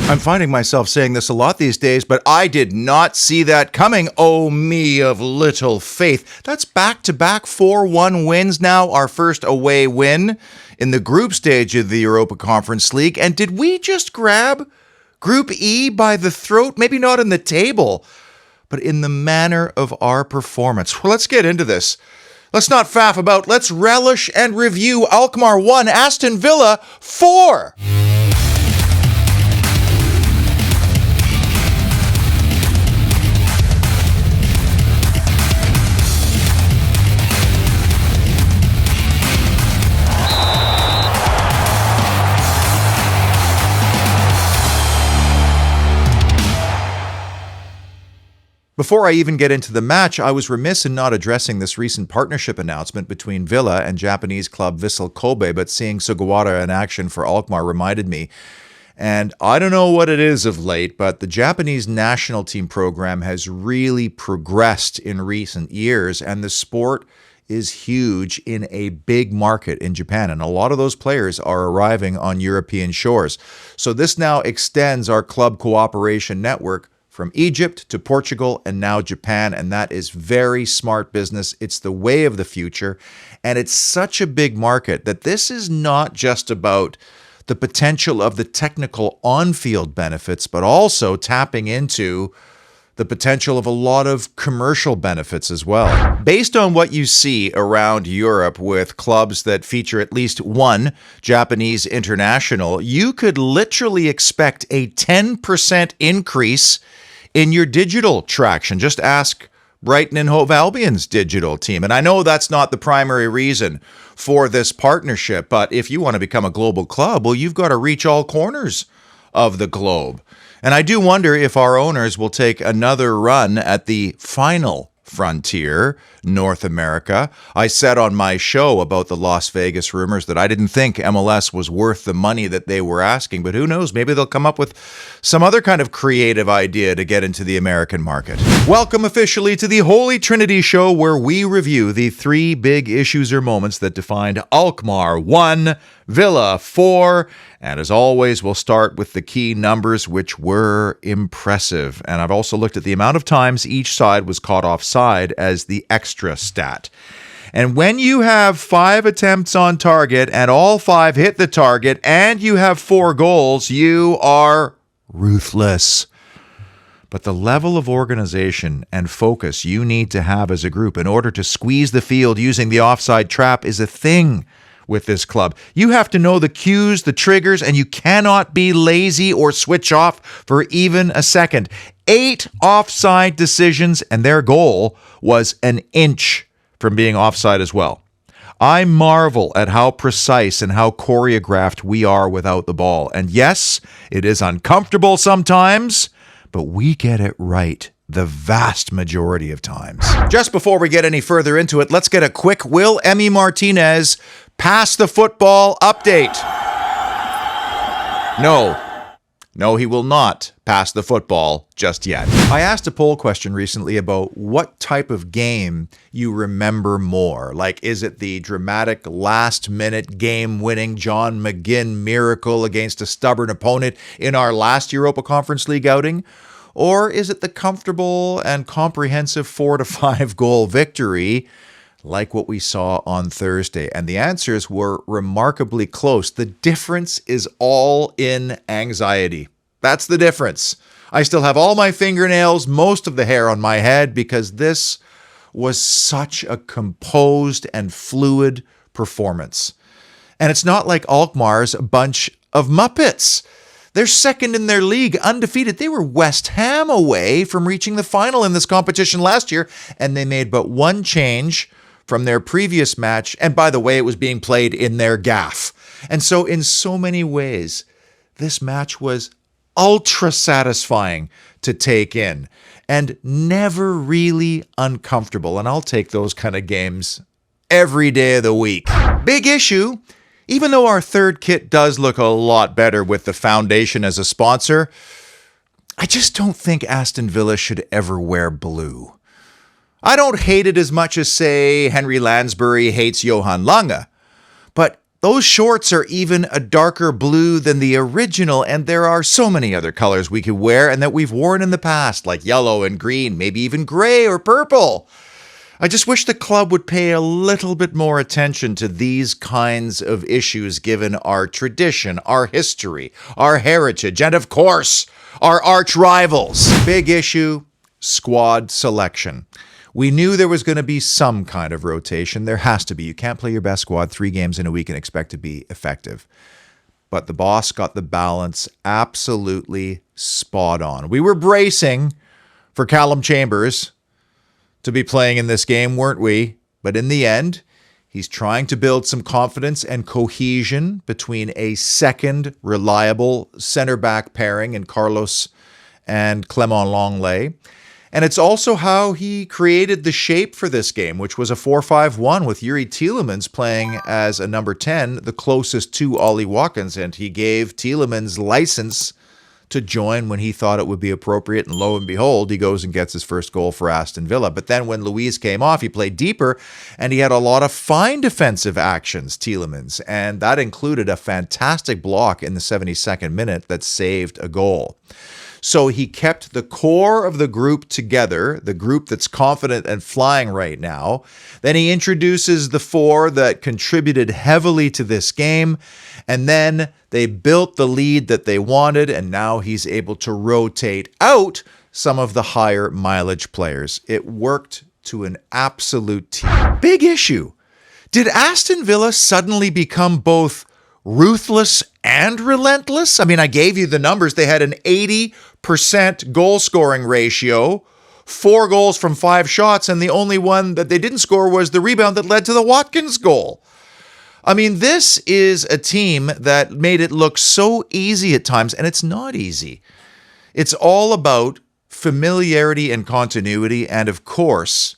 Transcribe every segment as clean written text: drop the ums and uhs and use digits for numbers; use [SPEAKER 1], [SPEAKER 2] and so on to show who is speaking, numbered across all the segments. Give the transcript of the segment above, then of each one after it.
[SPEAKER 1] I'm finding myself saying this a lot these days, but I did not see that coming. Oh, me of little faith. That's back-to-back 4-1 wins now, our first away win in the group stage of the Europa Conference League. And did we just grab Group E by the throat? Maybe not in the table, but in the manner of our performance. Well, let's get into this. Let's not faff about. Let's relish and review Alkmaar 1, Aston Villa 4. Before I even get into the match, I was remiss in not addressing this recent partnership announcement between Villa and Japanese club Vissel Kobe, but seeing Sugawara in action for Alkmaar reminded me. And I don't know what it is of late, but the Japanese national team program has really progressed in recent years, and the sport is huge in a big market in Japan, and a lot of those players are arriving on European shores. So this now extends our club cooperation network from Egypt to Portugal and now Japan, and that is very smart business. It's the way of the future, and it's such a big market that this is not just about the potential of the technical on-field benefits, but also tapping into the potential of a lot of commercial benefits as well. Based on what you see around Europe with clubs that feature at least one Japanese international, you could literally expect a 10% increase in your digital traction. Just ask Brighton and Hove Albion's digital team. And I know that's not the primary reason for this partnership, but if you want to become a global club, well, you've got to reach all corners of the globe. And I do wonder if our owners will take another run at the final frontier, North America. I said on my show about the Las Vegas rumors that I didn't think MLS was worth the money that they were asking, but who knows? Maybe they'll come up with some other kind of creative idea to get into the American market. Welcome officially to the Holy Trinity show, where we review the three big issues or moments that defined Alkmaar 1, Villa 4, and as always, we'll start with the key numbers, which were impressive. And I've also looked at the amount of times each side was caught offside as the extra stat. And when you have 5 attempts on target and all 5 hit the target and you have 4 goals, you are ruthless. But the level of organization and focus you need to have as a group in order to squeeze the field using the offside trap is a thing with this club. You have to know the cues, the triggers, and you cannot be lazy or switch off for even a second. 8 offside decisions, and their goal was an inch from being offside as well. I marvel at how precise and how choreographed we are without the ball. And yes, it is uncomfortable sometimes, but we get it right the vast majority of times. Just before we get any further into it, let's get a quick Will Emi Martinez pass the football update. No, he will not pass the football just yet. I asked a poll question recently about what type of game you remember more. Like, is it the dramatic last-minute game-winning John McGinn miracle against a stubborn opponent in our last Europa Conference League outing? Or is it the comfortable and comprehensive 4-5 goal victory like what we saw on Thursday? And the answers were remarkably close. The difference is all in anxiety. That's the difference. I still have all my fingernails, most of the hair on my head, because this was such a composed and fluid performance. And it's not like Alkmaar's a bunch of Muppets. They're second in their league, undefeated. They were West Ham away from reaching the final in this competition last year, and they made but one change from their previous match. And by the way, it was being played in their gaff. And so in so many ways, this match was ultra satisfying to take in and never really uncomfortable. And I'll take those kind of games every day of the week. Big issue. Even though our third kit does look a lot better with the foundation as a sponsor, I just don't think Aston Villa should ever wear blue. I don't hate it as much as, say, Henry Lansbury hates Johan Lange, but Those shorts are even a darker blue than the original, and there are so many other colors we could wear and that we've worn in the past, like yellow and green, maybe even gray or purple. I just wish the club would pay a little bit more attention to these kinds of issues given our tradition, our history, our heritage, and of course, our arch rivals. Big issue, squad selection. We knew there was going to be some kind of rotation. There has to be. You can't play your best squad 3 games in a week and expect to be effective. But the boss got the balance absolutely spot on. We were bracing for Callum Chambers to be playing in this game, weren't we? But in the end, he's trying to build some confidence and cohesion between a second reliable center-back pairing in Carlos and Clement Longley. And it's also how he created the shape for this game, which was a 4-5-1 with Youri Tielemans playing as a number 10, the closest to Ollie Watkins. And he gave Tielemans license to join when he thought it would be appropriate. And lo and behold, he goes and gets his first goal for Aston Villa. But then when Luiz came off, he played deeper and he had a lot of fine defensive actions, Tielemans. And that included a fantastic block in the 72nd minute that saved a goal. So he kept the core of the group together, the group that's confident and flying right now. Then he introduces the 4 that contributed heavily to this game. And then they built the lead that they wanted. And now he's able to rotate out some of the higher mileage players. It worked to an absolute T. Big issue. Did Aston Villa suddenly become both ruthless and relentless? I mean, I gave you the numbers. They had an 80% goal scoring ratio, 4 goals from 5 shots, and the only one that they didn't score was the rebound that led to the Watkins goal. I mean, this is a team that made it look so easy at times, and it's not easy. It's all about familiarity and continuity, and of course,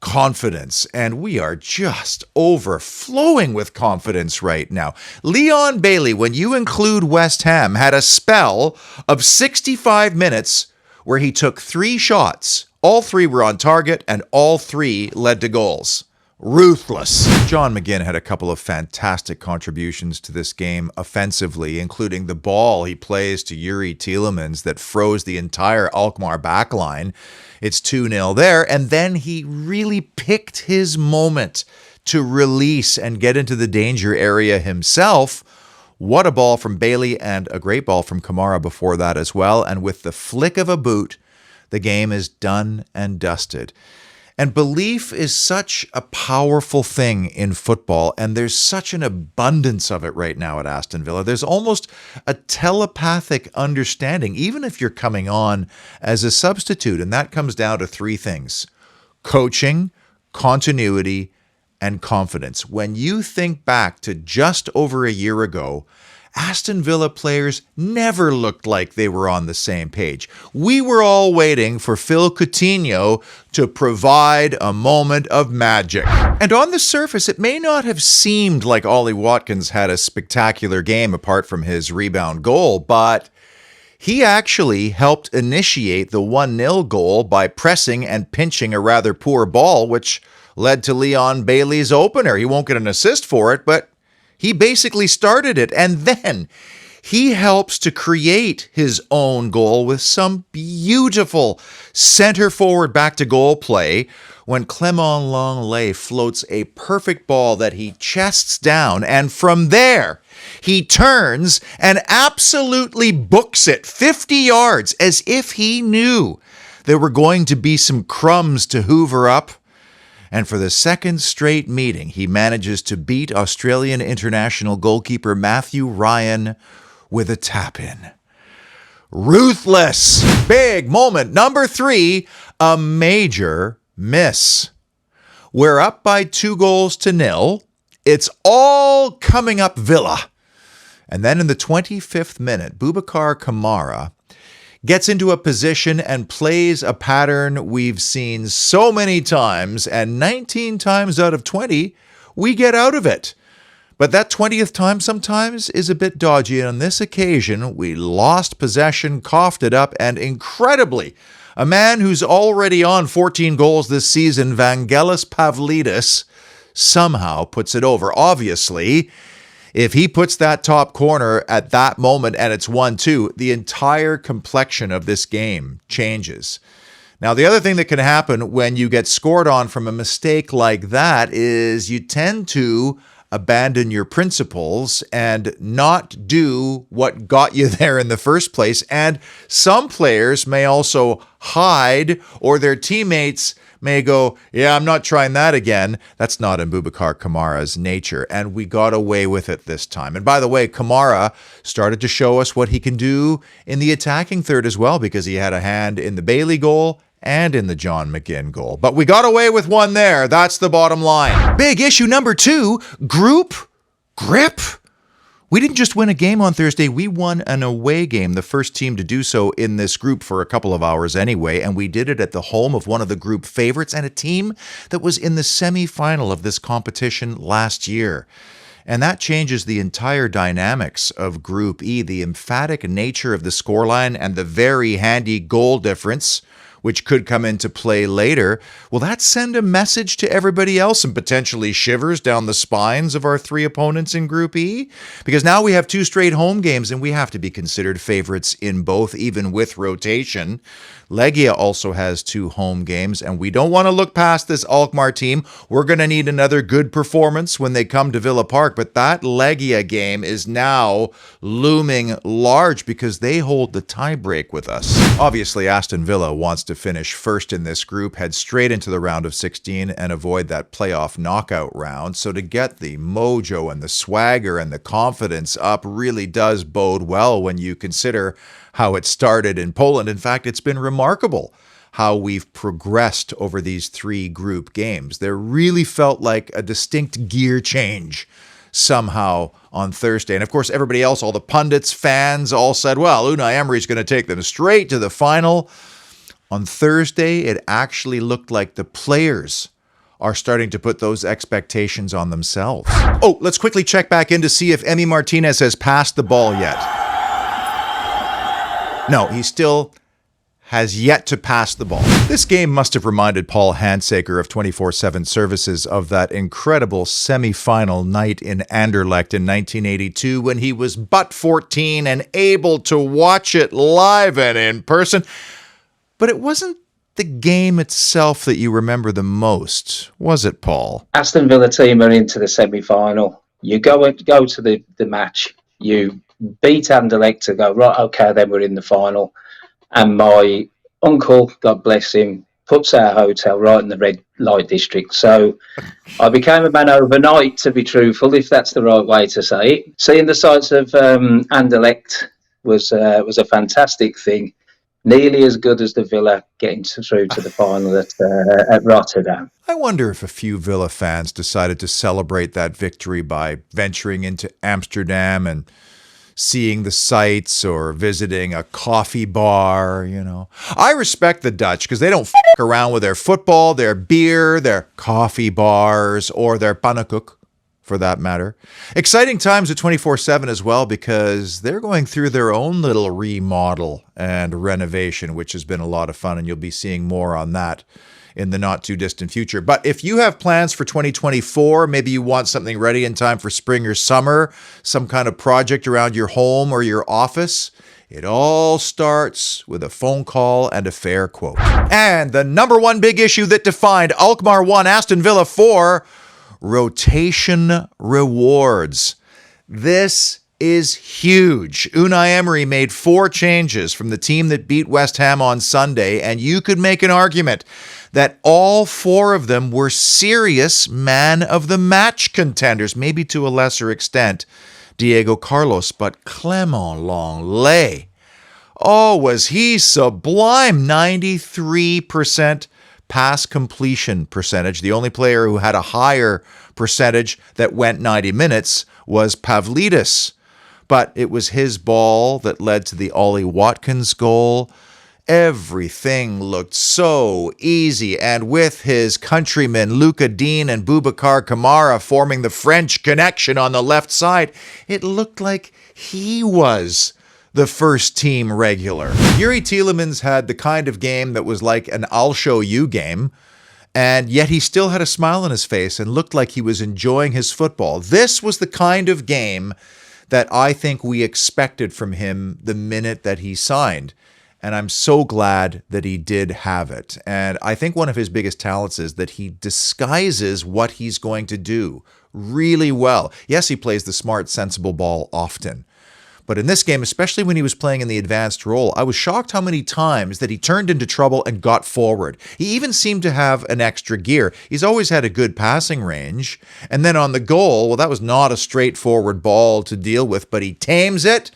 [SPEAKER 1] confidence. And we are just overflowing with confidence right now. Leon Bailey, when you include West Ham, had a spell of 65 minutes where he took 3 shots. All 3 were on target and all 3 led to goals. Ruthless. John McGinn had a couple of fantastic contributions to this game offensively, including the ball he plays to Youri Tielemans that froze the entire Alkmaar backline. It's 2-0 there, and then he really picked his moment to release and get into the danger area himself. What a ball from Bailey, and a great ball from Kamara before that as well. And with the flick of a boot, the game is done and dusted. And belief is such a powerful thing in football, and there's such an abundance of it right now at Aston Villa. There's almost a telepathic understanding, even if you're coming on as a substitute, and that comes down to 3 things: coaching, continuity, and confidence. When you think back to just over a year ago, Aston Villa players never looked like they were on the same page. We were all waiting for Phil Coutinho to provide a moment of magic. And on the surface, it may not have seemed like Ollie Watkins had a spectacular game apart from his rebound goal, but he actually helped initiate the 1-0 goal by pressing and pinching a rather poor ball, which led to Leon Bailey's opener. He won't get an assist for it, but he basically started it, and then he helps to create his own goal with some beautiful center forward back to goal play when Clement Longley floats a perfect ball that he chests down, and from there he turns and absolutely books it 50 yards as if he knew there were going to be some crumbs to hoover up. And for the second straight meeting, he manages to beat Australian international goalkeeper Matthew Ryan with a tap-in. Ruthless. Big moment. Number 3, a major miss. We're up by 2-0. It's all coming up Villa. And then in the 25th minute, Boubacar Kamara gets into a position and plays a pattern we've seen so many times, and 19 times out of 20, we get out of it. But that 20th time sometimes is a bit dodgy, and on this occasion, we lost possession, coughed it up, and incredibly, a man who's already on 14 goals this season, Vangelis Pavlidis, somehow puts it over. Obviously, If he puts that top corner at that moment and it's 1-2, the entire complexion of this game changes. Now, the other thing that can happen when you get scored on from a mistake like that is you tend to abandon your principles and not do what got you there in the first place. And some players may also hide, or their teammates may go, yeah, I'm not trying that again. That's not in Boubacar Kamara's nature. And we got away with it this time. And by the way, Kamara started to show us what he can do in the attacking third as well, because he had a hand in the Bailey goal and in the John McGinn goal. But we got away with one there. That's the bottom line. Big issue number 2, group grip. We didn't just win a game on Thursday. We won an away game, the first team to do so in this group for a couple of hours anyway. And we did it at the home of one of the group favorites and a team that was in the semi-final of this competition last year. And that changes the entire dynamics of Group E, the emphatic nature of the scoreline and the very handy goal difference, which could come into play later. Will that send a message to everybody else and potentially shivers down the spines of our 3 opponents in Group E? Because now we have 2 straight home games and we have to be considered favorites in both, even with rotation. Legia also has 2 home games, and we don't want to look past this Alkmaar team. We're going to need another good performance when they come to Villa Park, but that Legia game is now looming large because they hold the tiebreak with us. Obviously, Aston Villa wants to finish first in this group, head straight into the round of 16, and avoid that playoff knockout round. So to get the mojo and the swagger and the confidence up really does bode well when you consider how it started in Poland. In fact, it's been remarkable how we've progressed over these 3 group games. There really felt like a distinct gear change somehow on Thursday. And of course, everybody else, all the pundits, fans, all said, well, Unai Emery is going to take them straight to the final. On Thursday, it actually looked like the players are starting to put those expectations on themselves. Oh, let's quickly check back in to see if Emi Martinez has passed the ball yet. No, he still has yet to pass the ball. This game must have reminded Paul Handsaker of 24/7 Services of that incredible semi-final night in Anderlecht in 1982 when he was but 14 and able to watch it live and in person. But it wasn't the game itself that you remember the most, was it, Paul?
[SPEAKER 2] Aston Villa team are into the semi-final. You go to the match, you beat Anderlecht to go, right, okay, then we're in the final. And my uncle, God bless him, puts our hotel right in the red light district. So I became a man overnight, to be truthful, if that's the right way to say it. Seeing the sights of Anderlecht was a fantastic thing. Nearly as good as the Villa getting through to the final at Rotterdam.
[SPEAKER 1] I wonder if a few Villa fans decided to celebrate that victory by venturing into Amsterdam and seeing the sights or visiting a coffee bar, you know. I respect the Dutch because they don't f*** around with their football, their beer, their coffee bars, or their pannenkoek, for that matter. Exciting times at 24/7 as well because they're going through their own little remodel and renovation, which has been a lot of fun, and you'll be seeing more on that in the not too distant future. But if you have plans for 2024, maybe you want something ready in time for spring or summer, some kind of project around your home or your office, it all starts with a phone call and a fair quote. And the number 1 big issue that defined Alkmaar 1, Aston Villa 4, rotation rewards. This is huge. Unai Emery made 4 changes from the team that beat West Ham on Sunday, and you could make an argument that all 4 of them were serious man of the match contenders, maybe to a lesser extent Diego Carlos, but Clement Lenglet, oh, was he sublime. 93% pass completion percentage. The only player who had a higher percentage that went 90 minutes was Pavlidis. But it was his ball that led to the Ollie Watkins goal. Everything looked so easy, and with his countrymen Luca Dean and Boubacar Kamara forming the French connection on the left side, it looked like he was the first team regular. Yuri Tielemans had the kind of game that was like an I'll show you game, And yet he still had a smile on his face and looked like he was enjoying his football. This was the kind of game that I think we expected from him the minute that he signed. And I'm so glad that he did have it. And I think one of his biggest talents is that he disguises what he's going to do really well. Yes, he plays the smart, sensible ball often. But in this game, especially when he was playing in the advanced role, I was shocked how many times that he turned into trouble and got forward. He even seemed to have an extra gear. He's always had a good passing range. And then on the goal, well, that was not a straightforward ball to deal with, but he tames it.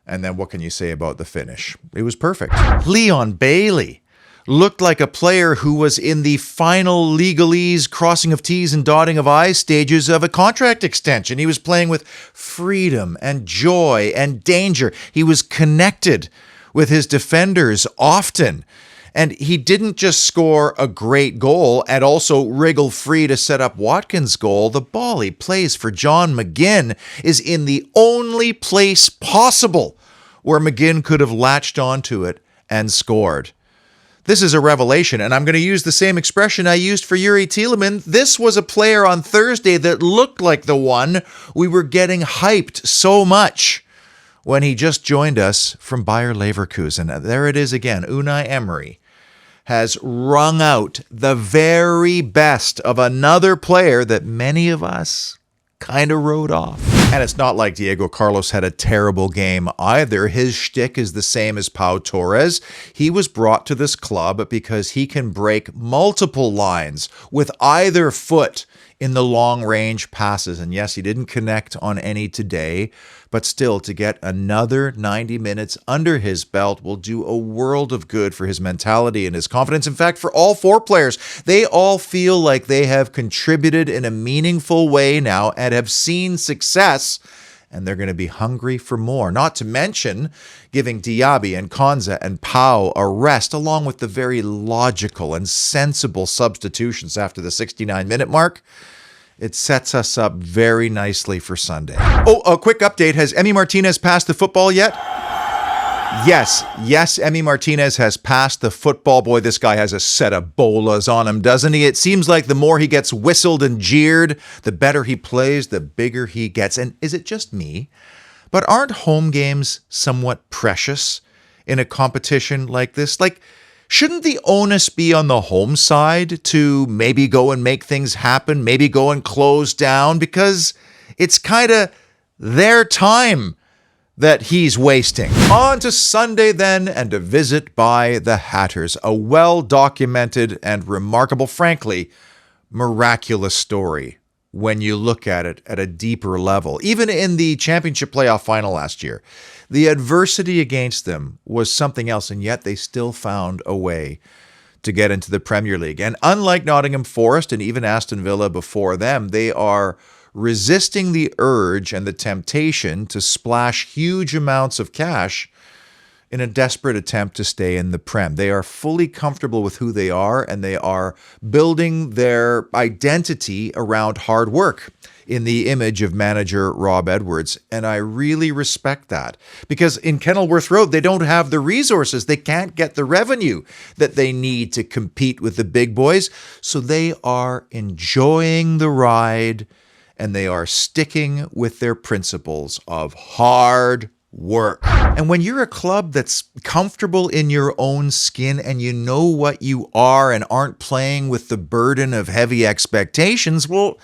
[SPEAKER 1] And then what can you say about the finish? It was perfect. Leon Bailey looked like a player who was in the final legalese, crossing of T's and dotting of I's stages of a contract extension. He was playing with freedom and joy and danger. He was connected with his defenders often. And he didn't just score a great goal and also wriggle free to set up Watkins' goal. The ball he plays for John McGinn is in the only place possible where McGinn could have latched onto it and scored. This is a revelation, and I'm going to use the same expression I used for Yuri Tielemans. This was a player on Thursday that looked like the one we were getting hyped so much when he just joined us from Bayer Leverkusen. There it is again. Unai Emery has wrung out the very best of another player that many of us kind of wrote off. And it's not like Diego Carlos had a terrible game either. His shtick is the same as Pau Torres. He was brought to this club because he can break multiple lines with either foot in the long-range passes. And yes, he didn't connect on any today, but still, to get another 90 minutes under his belt will do a world of good for his mentality and his confidence. In fact, for all four players, they all feel like they have contributed in a meaningful way now and have seen success, and they're going to be hungry for more. Not to mention giving Diaby and Konza and Pau a rest, along with the very logical and sensible substitutions after the 69-minute mark. It sets us up very nicely for Sunday. Oh, a quick update. Has Emi Martinez passed the football yet? Yes, Emi Martinez has passed the football. Boy, this guy has a set of bolas on him, doesn't he? It seems like the more he gets whistled and jeered, the better he plays, the bigger he gets. And is it just me? But aren't home games somewhat precious in a competition like this? Like, shouldn't the onus be on the home side to maybe go and make things happen, maybe go and close down, because it's kind of their time that he's wasting? On to Sunday then, and a visit by the Hatters, a well-documented and remarkable, frankly, miraculous story when you look at it at a deeper level. Even in the championship playoff final last year, the adversity against them was something else, and yet they still found a way to get into the Premier League. And unlike Nottingham Forest and even Aston Villa before them, they are resisting the urge and the temptation to splash huge amounts of cash in a desperate attempt to stay in the Prem. They are fully comfortable with who they are, and they are building their identity around hard work in the image of manager Rob Edwards. And I really respect that, because in Kenilworth Road, they don't have the resources. They can't get the revenue that they need to compete with the big boys. So they are enjoying the ride, and they are sticking with their principles of hard work. And when you're a club that's comfortable in your own skin and you know what you are and aren't playing with the burden of heavy expectations, well,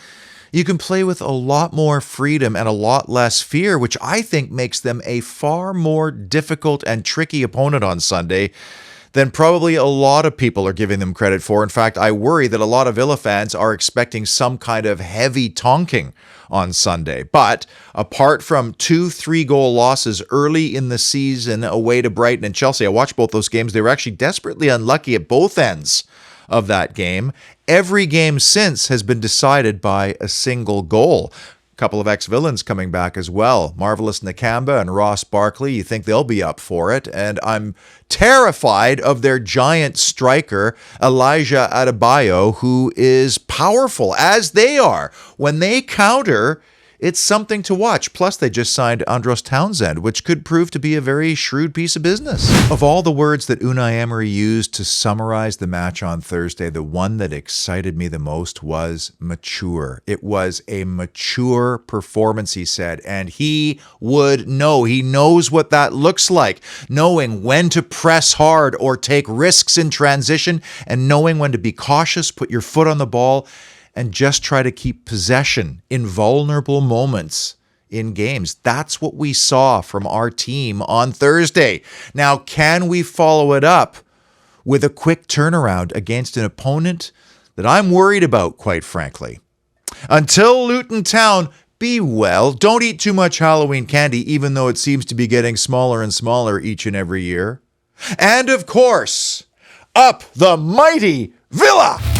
[SPEAKER 1] you can play with a lot more freedom and a lot less fear, which I think makes them a far more difficult and tricky opponent on Sunday than probably a lot of people are giving them credit for. In fact, I worry that a lot of Villa fans are expecting some kind of heavy tonking on Sunday. But apart from 2 3-goal losses early in the season away to Brighton and Chelsea, I watched both those games. They were actually desperately unlucky at both ends of that game. Every game since has been decided by a single goal. A couple of ex-villains coming back as well. Marvelous Nakamba and Ross Barkley. You think they'll be up for it. And I'm terrified of their giant striker, Elijah Adebayo, who is powerful, as they are. When they counter, it's something to watch. Plus, they just signed Andros Townsend, which could prove to be a very shrewd piece of business. Of all the words that Unai Emery used to summarize the match on Thursday, the one that excited me the most was mature. It was a mature performance, he said, and he would know. He knows what that looks like, knowing when to press hard or take risks in transition, and knowing when to be cautious, put your foot on the ball, and just try to keep possession in vulnerable moments in games. That's what we saw from our team on Thursday. Now, can we follow it up with a quick turnaround against an opponent that I'm worried about, quite frankly? Until Luton Town, be well. Don't eat too much Halloween candy, even though it seems to be getting smaller and smaller each and every year. And of course, up the mighty Villa!